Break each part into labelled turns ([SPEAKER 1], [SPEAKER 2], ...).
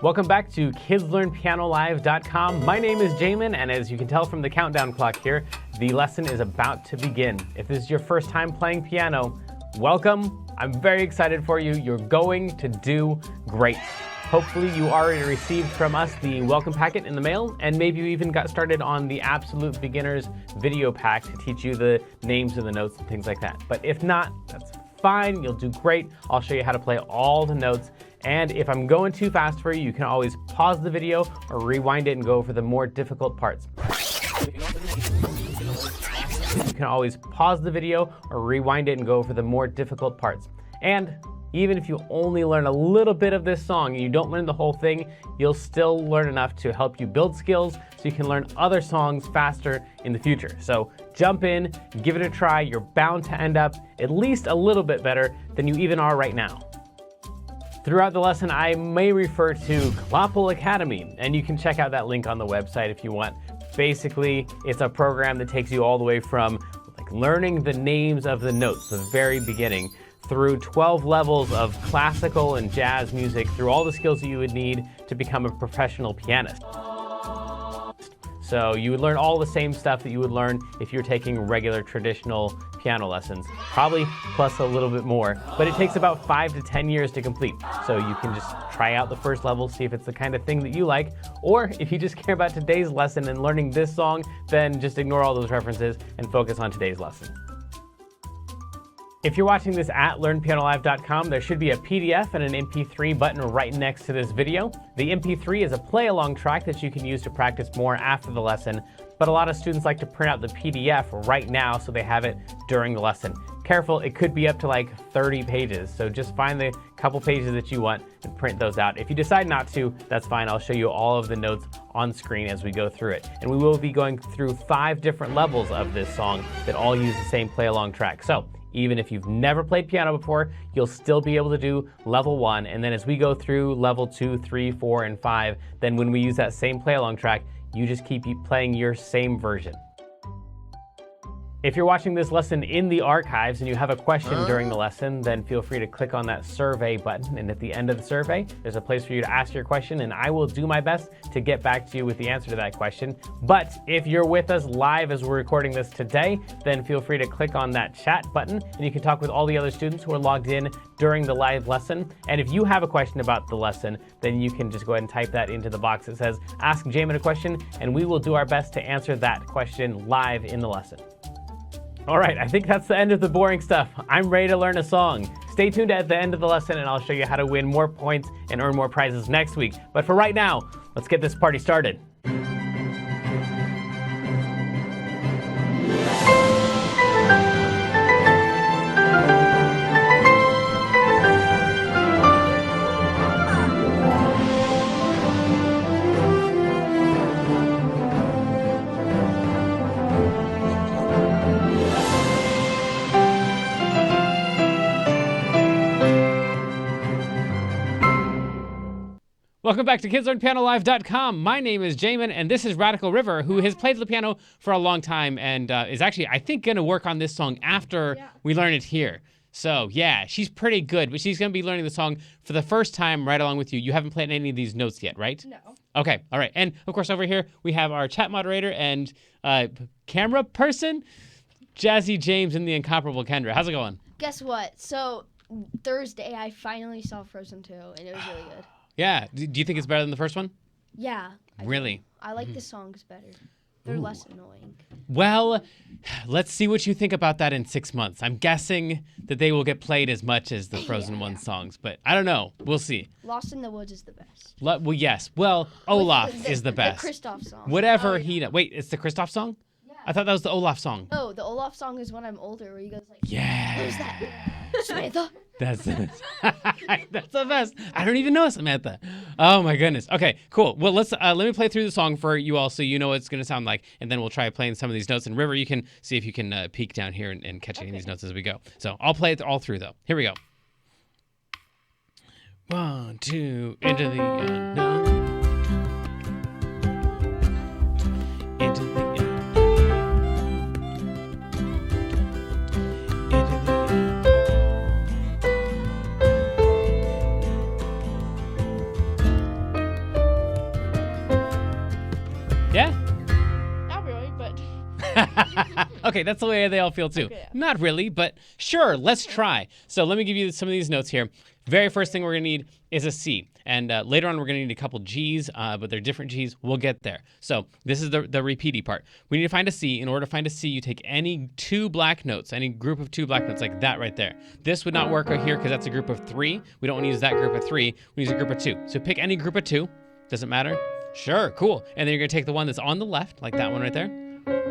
[SPEAKER 1] Welcome back to KidsLearnPianoLive.com. My name is Jamin, and as you can tell from the countdown clock here, the lesson is about to begin. If this is your first time playing piano, welcome. I'm very excited for you. You're going to do great. Hopefully you already received from us the welcome packet in the mail, and maybe you even got started on the Absolute Beginners video pack to teach you the names of the notes and things like that. But if not, that's fine. You'll do great. I'll show you how to play all the notes. And if I'm going too fast for you, you can always pause the video or rewind it and go for the more difficult parts. You can always pause the video or rewind it and go for the more difficult parts. And even if you only learn a little bit of this song and you don't learn the whole thing, you'll still learn enough to help you build skills so you can learn other songs faster in the future. So jump in, give it a try. You're bound to end up at least a little bit better than you even are right now. Throughout the lesson, I may refer to Klopple Academy, and you can check out that link on the website if you want. Basically, it's a program that takes you all the way from learning the names of the notes, the very beginning, through 12 levels of classical and jazz music, through all the skills that you would need to become a professional pianist. So you would learn all the same stuff that you would learn if you're taking regular traditional piano lessons, probably plus a little bit more, but it takes about 5 to 10 years to complete. So you can just try out the first level, see if it's the kind of thing that you like, or if you just care about today's lesson and learning this song, then just ignore all those references and focus on today's lesson. If you're watching this at LearnPianoLive.com, there should be a PDF and an MP3 button right next to this video. The MP3 is a play-along track that you can use to practice more after the lesson, but a lot of students like to print out the PDF right now so they have it during the lesson. Careful, it could be up to like 30 pages, so just find the couple pages that you want and print those out. If you decide not to, that's fine. I'll show you all of the notes on screen as we go through it. And we will be going through 5 different levels of this song that all use the same play-along track. So even if you've never played piano before, you'll still be able to do level 1. And then as we go through level 2, 3, 4, and 5, then when we use that same play-along track, you just keep playing your same version. If you're watching this lesson in the archives and you have a question during the lesson, then feel free to click on that survey button. And at the end of the survey, there's a place for you to ask your question, and I will do my best to get back to you with the answer to that question. But if you're with us live as we're recording this today, then feel free to click on that chat button, and you can talk with all the other students who are logged in during the live lesson. And if you have a question about the lesson, then you can just go ahead and type that into the box that says, Ask Jamin a Question, and we will do our best to answer that question live in the lesson. All right, I think that's the end of the boring stuff. I'm ready to learn a song. Stay tuned at the end of the lesson and I'll show you how to win more points and earn more prizes next week. But for right now, let's get this party started. Welcome back to KidsLearnPianoLive.com. My name is Jamin, and this is Radical River, who has played the piano for a long time and is actually, I think, going to work on this song after we learn it here. So, yeah, she's pretty good, but she's going to be learning the song for the first time right along with you. You haven't played any of these notes yet, right?
[SPEAKER 2] No.
[SPEAKER 1] Okay, all right. And, of course, over here, we have our chat moderator and camera person, Jazzy James and the incomparable Kendra. How's it going?
[SPEAKER 2] Guess what? So, Thursday, I finally saw Frozen 2, and it was really good.
[SPEAKER 1] Yeah. Do you think it's better than the first one?
[SPEAKER 2] Yeah.
[SPEAKER 1] Really?
[SPEAKER 2] I like the songs better. They're less annoying.
[SPEAKER 1] Well, let's see what you think about that in 6 months. I'm guessing that they will get played as much as the Frozen 1 songs, but I don't know. We'll see.
[SPEAKER 2] Lost in the Woods is the best.
[SPEAKER 1] Well, yes. Well, Olaf is the best.
[SPEAKER 2] The Kristoff song.
[SPEAKER 1] Whatever he... Wait, it's the Kristoff song?
[SPEAKER 2] Yeah.
[SPEAKER 1] I thought that was the Olaf song.
[SPEAKER 2] No, the Olaf song is When I'm Older, where he goes like,
[SPEAKER 1] Yeah.
[SPEAKER 2] Who's that? Samantha?
[SPEAKER 1] That's that's the best. I don't even know Samantha. Oh my goodness. Okay, cool. Well, let me play through the song for you all so you know what it's going to sound like, and then we'll try playing some of these notes. And River, you can see if you can peek down here and catch any of these notes as we go. So I'll play it all through though. Here we go. 1, 2, into the unknown. Into the unknown. Okay, that's the way they all feel too.
[SPEAKER 2] Okay, yeah.
[SPEAKER 1] Not really, but sure, let's try. So let me give you some of these notes here. Very first thing we're gonna need is a C. And later on, we're gonna need a couple Gs, but they're different Gs. We'll get there. So this is the repeaty part. We need to find a C. In order to find a C, you take any 2 black notes, any group of 2 black notes like that right there. This would not work right here because that's a group of 3. We don't want to use that group of 3. We use a group of 2. So pick any group of 2. Doesn't matter. Sure, cool. And then you're gonna take the one that's on the left, like that one right there.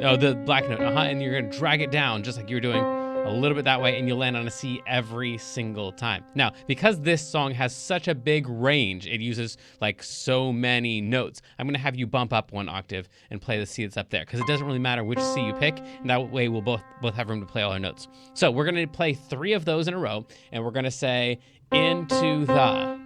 [SPEAKER 1] Oh, the black note, and you're gonna drag it down just like you were doing a little bit that way, and you'll land on a C every single time. Now, because this song has such a big range, it uses like so many notes, I'm gonna have you bump up 1 octave and play the C that's up there, because it doesn't really matter which C you pick, and that way we'll both have room to play all our notes. So we're gonna play 3 of those in a row, and we're gonna say into the.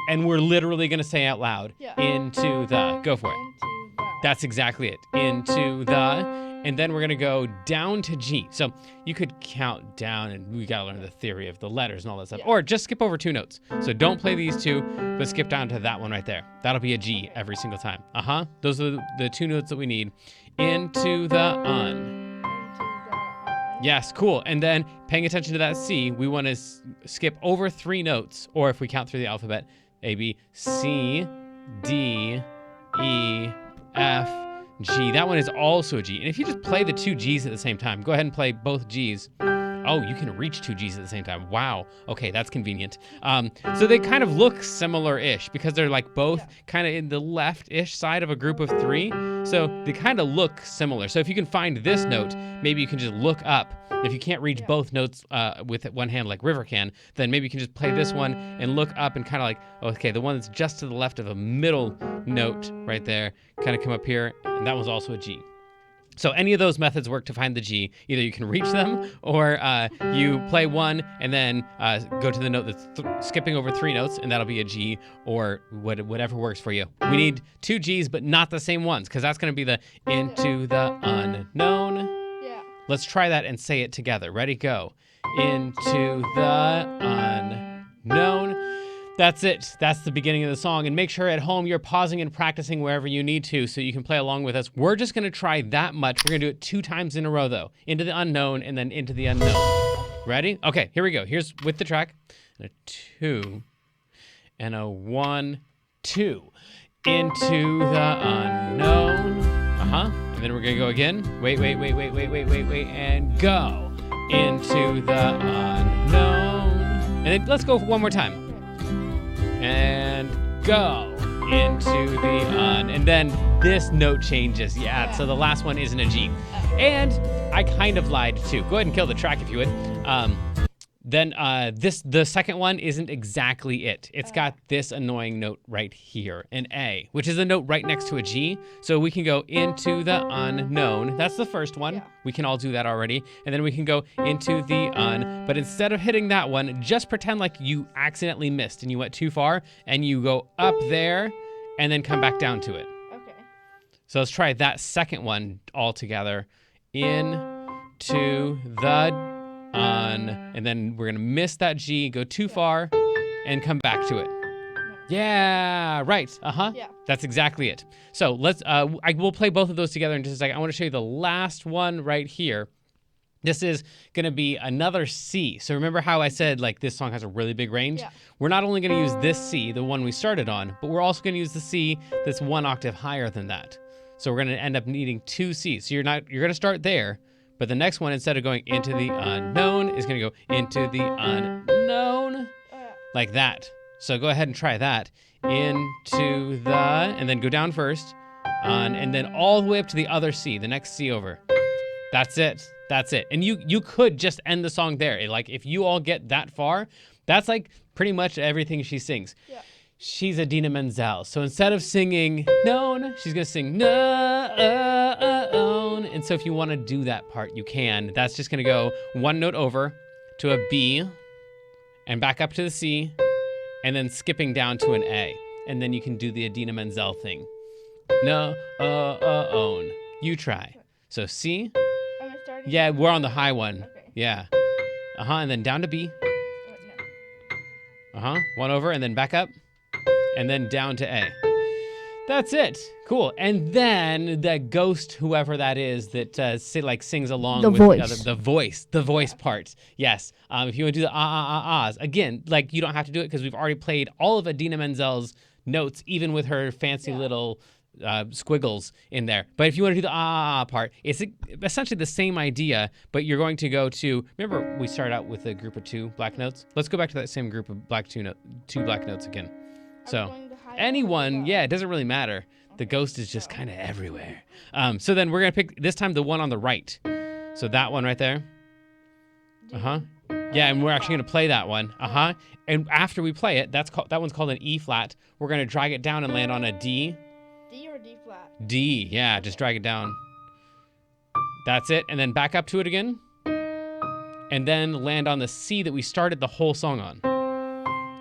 [SPEAKER 1] And we're literally gonna say out loud, into the. Go for it.
[SPEAKER 2] Into the.
[SPEAKER 1] That's exactly it. Into the. And then we're gonna go down to G. So you could count down, and we gotta learn the theory of the letters and all that stuff.
[SPEAKER 2] Yeah.
[SPEAKER 1] Or just skip over 2 notes. So don't play these 2, but skip down to that one right there. That'll be a G every single time. Those are the 2 notes that we need. Into the un.
[SPEAKER 2] Into the on.
[SPEAKER 1] Yes, cool. And then paying attention to that C, we want to skip over 3 notes, or if we count through the alphabet, A, B, C, D, E, F, G. That one is also a G. And if you just play the 2 Gs at the same time, go ahead and play both Gs. Oh, you can reach 2 Gs at the same time. Wow. Okay, that's convenient. So they kind of look similar-ish because they're like both kind of in the left-ish side of a group of 3. So they kind of look similar. So if you can find this note, maybe you can just look up. If you can't reach both notes with one hand like River can, then maybe you can just play this one and look up and kind of like, okay, the one that's just to the left of a middle note right there, kind of come up here, and that one's also a G. So any of those methods work to find the G. Either you can reach them, or you play one and then go to the note that's skipping over 3 notes, and that'll be a G, or whatever works for you. We need 2 Gs, but not the same ones, because that's going to be the into the unknown.
[SPEAKER 2] Yeah.
[SPEAKER 1] Let's try that and say it together. Ready, go. Into the unknown. That's it. That's the beginning of the song. And make sure at home you're pausing and practicing wherever you need to so you can play along with us. We're just going to try that much. We're going to do it 2 times in a row, though. Into the unknown and then into the unknown. Ready? Okay, here we go. Here's with the track. And a 2 and a 1, 2. Into the unknown. And then we're going to go again. Wait, and go. Into the unknown. And then let's go one more time. And go into the and then this note changes. Yeah, so the last one isn't a G. And I kind of lied too. Go ahead and kill the track if you would. Then the second one isn't exactly it. It's got this annoying note right here, an A, which is a note right next to a G. So we can go into the unknown. That's the first one.
[SPEAKER 2] Yeah.
[SPEAKER 1] We can all do that already. And then we can go into the but instead of hitting that one, just pretend like you accidentally missed and you went too far, and you go up there and then come back down to it.
[SPEAKER 2] Okay.
[SPEAKER 1] So let's try that second one all together. Into the and then we're gonna miss that G, go too far, and come back to it. Yeah, right.
[SPEAKER 2] Yeah.
[SPEAKER 1] That's exactly it. So let's. I will play both of those together in just a second. I want to show you the last one right here. This is gonna be another C. So remember how I said like this song has a really big range?
[SPEAKER 2] Yeah.
[SPEAKER 1] We're not only gonna use this C, the one we started on, but we're also gonna use the C that's 1 octave higher than that. So we're gonna end up needing 2 Cs. So you're gonna start there. But the next one, instead of going into the unknown, is going to go into the unknown, like that. So go ahead and try that. Into the, and then go down first, and then all the way up to the other C, the next C over. That's it. That's it. And you could just end the song there. Like if you all get that far, that's like pretty much everything she sings.
[SPEAKER 2] Yeah.
[SPEAKER 1] She's Idina Menzel. So instead of singing known, she's going to sing known. And so if you want to do that part, you can. That's just going to go 1 note over to a B and back up to the C and then skipping down to an A. And then you can do the Idina Menzel thing. No, own. You try. So C.
[SPEAKER 2] Am I starting?
[SPEAKER 1] Yeah, we're on the high one.
[SPEAKER 2] Okay.
[SPEAKER 1] Yeah. And then down to B.
[SPEAKER 2] Wait, no.
[SPEAKER 1] 1 over and then back up. And then down to A. That's it. Cool. And then the ghost, whoever that is, that sings along
[SPEAKER 2] The
[SPEAKER 1] with
[SPEAKER 2] voice.
[SPEAKER 1] the voice part. Yes. If you want to do the ahs, again, like you don't have to do it because we've already played all of Adina Menzel's notes, even with her fancy little squiggles in there. But if you want to do the part, it's essentially the same idea, but you're going to go to, remember we started out with a group of 2 black notes? Let's go back to that same group of two black notes again. So anyone, yeah, it doesn't really matter. The ghost is just kind of everywhere. So then we're going to pick this time the one on the right. So that one right there. Uh-huh. Yeah, and we're actually going to play that one. Uh-huh. And after we play it, that one's called an E flat. We're going to drag it down and land on a D.
[SPEAKER 3] D or D flat?
[SPEAKER 1] D, yeah, just drag it down. That's it. And then back up to it again. And then land on the C that we started the whole song on.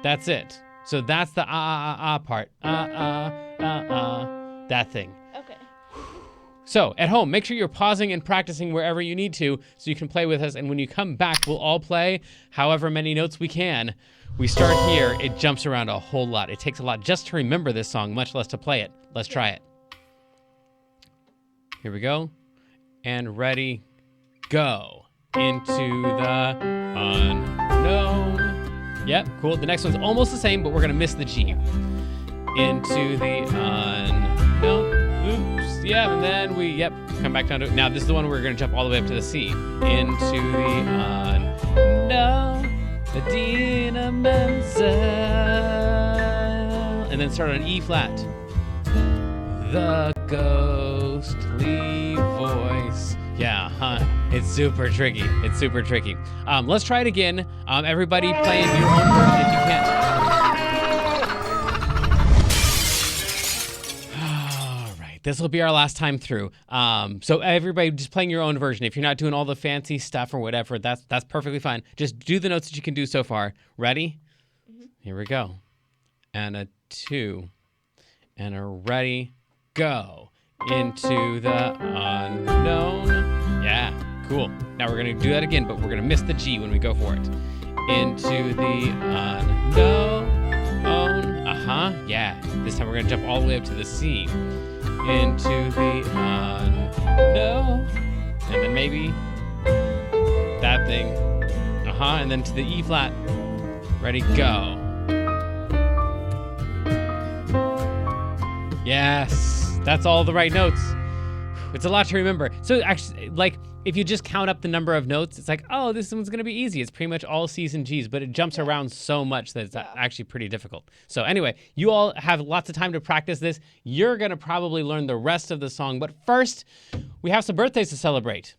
[SPEAKER 1] That's it. So that's the part. That thing.
[SPEAKER 3] Okay.
[SPEAKER 1] So at home, make sure you're pausing and practicing wherever you need to so you can play with us. And when you come back, we'll all play however many notes we can. We start here. It jumps around a whole lot. It takes a lot just to remember this song, much less to play it. Let's try it. Here we go. And ready, go. Into the unknown. Yep, cool. The next one's almost the same, but we're going to miss the G. Into the unknown. Oops. Yeah, and then come back down to it. Now, this is the one where we're going to jump all the way up to the C. Into the unknown. Adina Menzel. And then start on E flat. The ghostly voice. Yeah, huh? It's super tricky. Let's try it again. Everybody play in your own version if you can. All right, this will be our last time through. So everybody just playing your own version. If you're not doing all the fancy stuff or whatever, that's perfectly fine. Just do the notes that you can do so far. Ready? Mm-hmm. Here we go. And a 2. And a ready, go. Into the unknown. Yeah, cool. Now we're going to do that again, but we're going to miss the G when we go for it. Into the unknown. Uh-huh, yeah. This time we're going to jump all the way up to the C. Into the unknown. And then maybe that thing. Uh-huh, and then to the E flat. Ready, go. Yes. That's all the right notes. It's a lot to remember. So actually, like, if you just count up the number of notes, it's like, oh, this one's going to be easy. It's pretty much all C's and G's, but it jumps around so much that it's actually pretty difficult. So anyway, you all have lots of time to practice this. You're going to probably learn the rest of the song. But first, we have some birthdays to celebrate.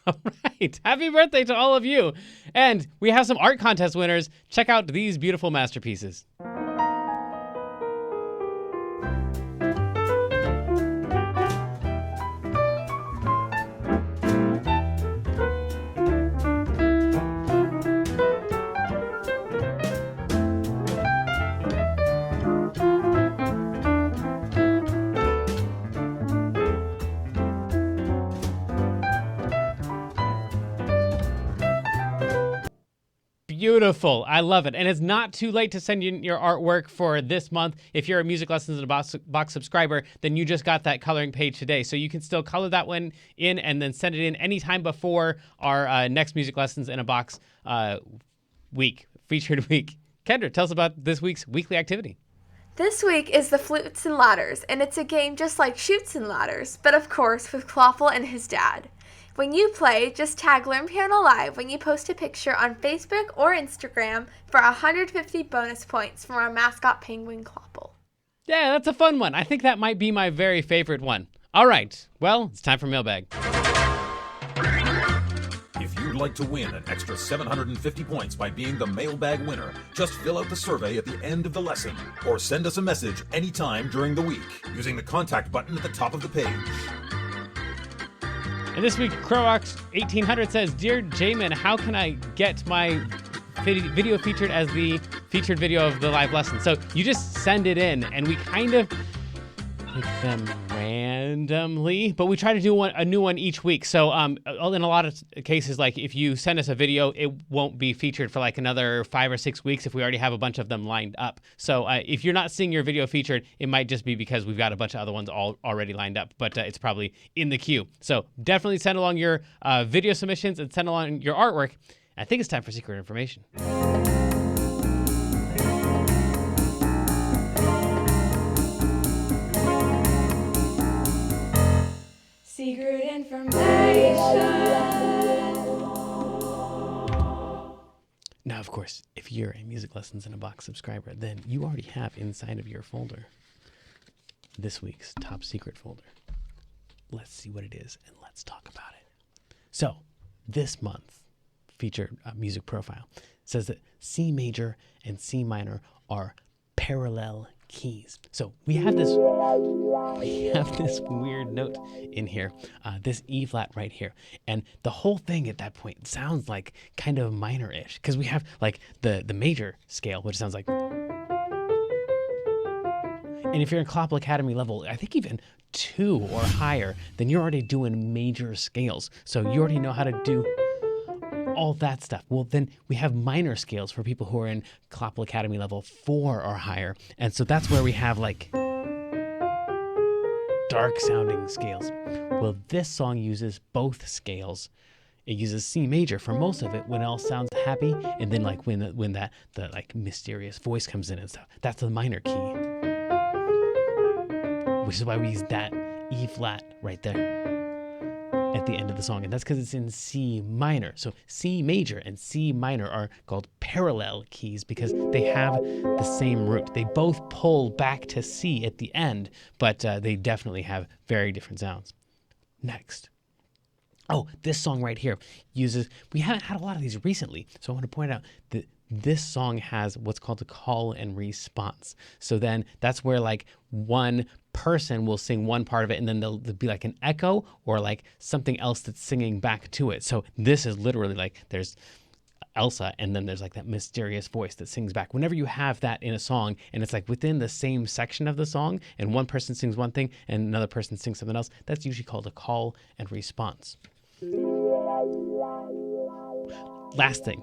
[SPEAKER 1] All right. Happy birthday to all of you. And we have some art contest winners. Check out these beautiful masterpieces. Beautiful. I love it. And it's not too late to send in your artwork for this month. If you're a Music Lessons in a Box subscriber, then you just got that coloring page today. So you can still color that one in and then send it in anytime before our next Music Lessons in a Box featured week. Kendra, tell us about this week's weekly activity.
[SPEAKER 3] This week is the Flutes and Ladders, and it's a game just like Chutes and Ladders, but of course with Kloppel and his dad. When you play, just tag Learn Piano Live when you post a picture on Facebook or Instagram for 150 bonus points from our mascot penguin Kloppel.
[SPEAKER 1] Yeah, that's a fun one. I think that might be my very favorite one. All right, well, it's time for mailbag.
[SPEAKER 4] If you'd like to win an extra 750 points by being the mailbag winner, just fill out the survey at the end of the lesson or send us a message anytime during the week using the contact button at the top of the page.
[SPEAKER 1] And this week, Crowox 1800 says, Dear Jamin, how can I get my video featured as the featured video of the live lesson? So you just send it in, and we kind of pick them randomly, but we try to do a new one each week. So in a lot of cases, like if you send us a video, it won't be featured for like another 5 or 6 weeks if we already have a bunch of them lined up. So if you're not seeing your video featured, it might just be because we've got a bunch of other ones already lined up, but it's probably in the queue. So definitely send along your video submissions and send along your artwork. I think it's time for secret information.
[SPEAKER 3] Secret information.
[SPEAKER 1] Now, of course, if you're a Music Lessons in a Box subscriber, then you already have inside of your folder this week's top secret folder. Let's see what it is and let's talk about it. So, this month featured music profile says that C major and C minor are parallel keys. So we have this weird note in here, this E flat right here, and the whole thing at that point sounds like kind of minor-ish because we have like the major scale, which sounds like, and if you're in Kloppel Academy level, I think even 2 or higher, then you're already doing major scales. So you already know how to do all that stuff. Well, then we have minor scales for people who are in Kloppel Academy level 4 or higher. And so that's where we have like dark sounding scales. Well, this song uses both scales. It uses C major for most of it when it all sounds happy, and then like when the like mysterious voice comes in and stuff. That's the minor key. Which is why we use that E flat right there at the end of the song, and that's because it's in C minor. So C major and C minor are called parallel keys because they have the same root. They both pull back to C at the end, but they definitely have very different sounds. Next. Oh, this song right here uses, we haven't had a lot of these recently, so I want to point out that this song has what's called a call and response. So then that's where like one person will sing one part of it and then there'll be like an echo or like something else that's singing back to it. So this is literally like there's Elsa and then there's like that mysterious voice that sings back. Whenever you have that in a song and it's like within the same section of the song and one person sings one thing and another person sings something else, that's usually called a call and response. Last thing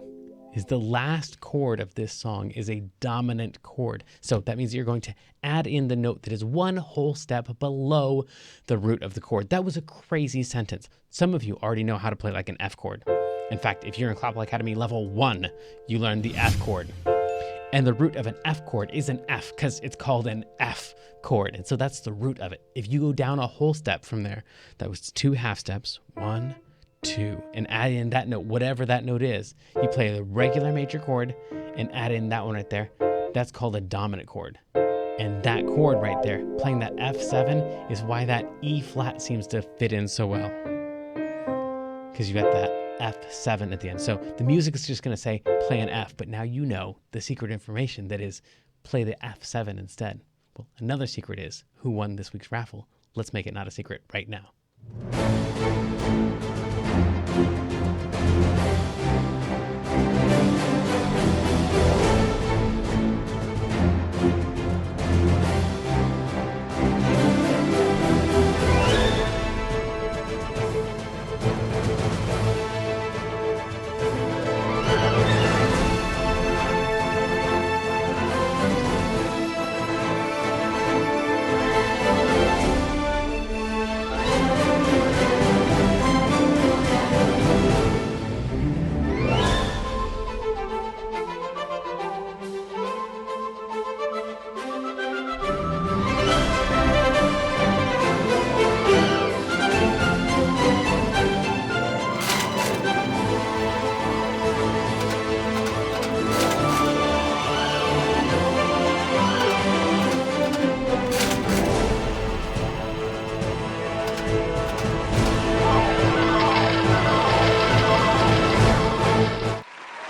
[SPEAKER 1] is the last chord of this song is a dominant chord. So that means you're going to add in the note that is one whole step below the root of the chord. That was a crazy sentence. Some of you already know how to play like an F chord. In fact, if you're in Kloppel Academy level 1, you learn the F chord. And the root of an F chord is an F because it's called an F chord. And so that's the root of it. If you go down a whole step from there, that was 2 half steps, 1, 2, and add in that note, whatever that note is. You play the regular major chord and add in that one right there. That's called a dominant chord. And that chord right there, playing that F7, is why that E flat seems to fit in so well. Because you got that F7 at the end. So the music is just going to say play an F, but now you know the secret information that is play the F7 instead. Well, another secret is who won this week's raffle. Let's make it not a secret right now.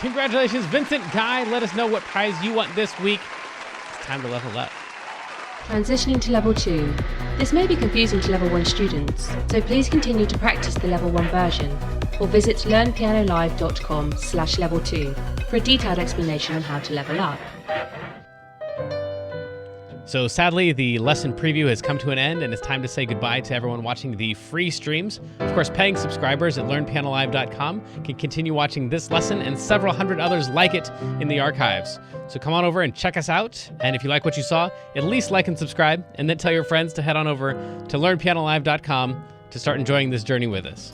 [SPEAKER 1] Congratulations, Vincent. Guy, let us know what prize you want this week. It's time to level up.
[SPEAKER 5] Transitioning to Level 2. This may be confusing to Level 1 students, so please continue to practice the Level 1 version, or visit learnpianolive.com/level2 for a detailed explanation on how to level up.
[SPEAKER 1] So sadly, the lesson preview has come to an end, and it's time to say goodbye to everyone watching the free streams. Of course, paying subscribers at learnpianolive.com can continue watching this lesson and several hundred others like it in the archives. So come on over and check us out. And if you like what you saw, at least like and subscribe, and then tell your friends to head on over to learnpianolive.com to start enjoying this journey with us.